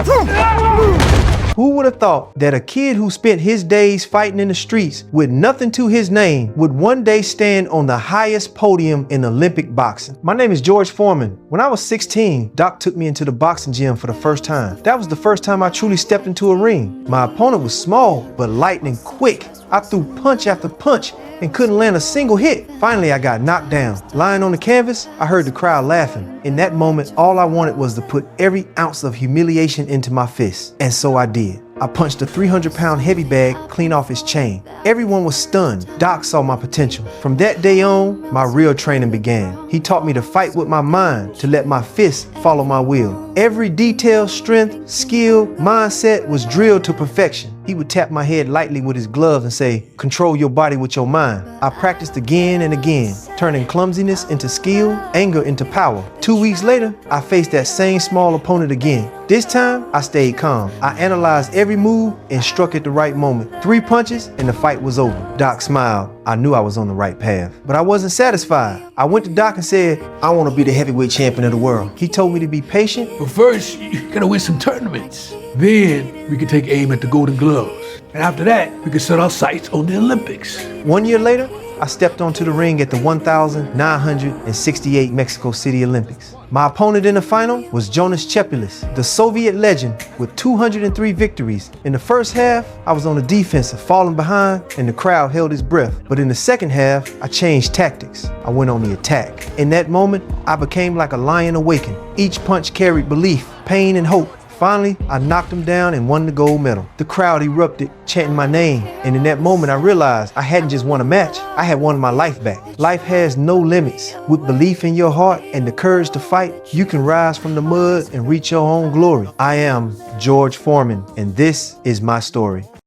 Who would have thought that a kid who spent his days fighting in the streets with nothing to his name would one day stand on the highest podium in Olympic boxing? My name is George Foreman. When I was 16, Doc took me into the boxing gym for the first time. That was the first time I truly stepped into a ring. My opponent was small, but lightning quick. I threw punch after punch and couldn't land a single hit. Finally, I got knocked down. Lying on the canvas, I heard the crowd laughing. In that moment, all I wanted was to put every ounce of humiliation into my fist. And so I did. I punched a 300-pound heavy bag clean off his chain. Everyone was stunned. Doc saw my potential. From that day on, my real training began. He taught me to fight with my mind, to let my fists follow my will. Every detail, strength, skill, mindset was drilled to perfection. He would tap my head lightly with his glove and say, "Control your body with your mind." I practiced again and again, turning clumsiness into skill, anger into power. 2 weeks later, I faced that same small opponent again. This time, I stayed calm. I analyzed every move and struck at the right moment. 3 punches and the fight was over. Doc smiled. I knew I was on the right path. But I wasn't satisfied. I went to Doc and said, "I want to be the heavyweight champion of the world." He told me to be patient. But first, you gotta win some tournaments. Then we can take aim at the Golden Gloves. And after that, we can set our sights on the Olympics. 1 year later, I stepped onto the ring at the 1968 Mexico City Olympics. My opponent in the final was Jonas Chepulis, the Soviet legend with 203 victories. In the first half, I was on the defensive, falling behind, and the crowd held its breath. But in the second half, I changed tactics. I went on the attack. In that moment, I became like a lion awakened. Each punch carried belief, pain, and hope. Finally, I knocked him down and won the gold medal. The crowd erupted, chanting my name. And in that moment, I realized I hadn't just won a match, I had won my life back. Life has no limits. With belief in your heart and the courage to fight, you can rise from the mud and reach your own glory. I am George Foreman, and this is my story.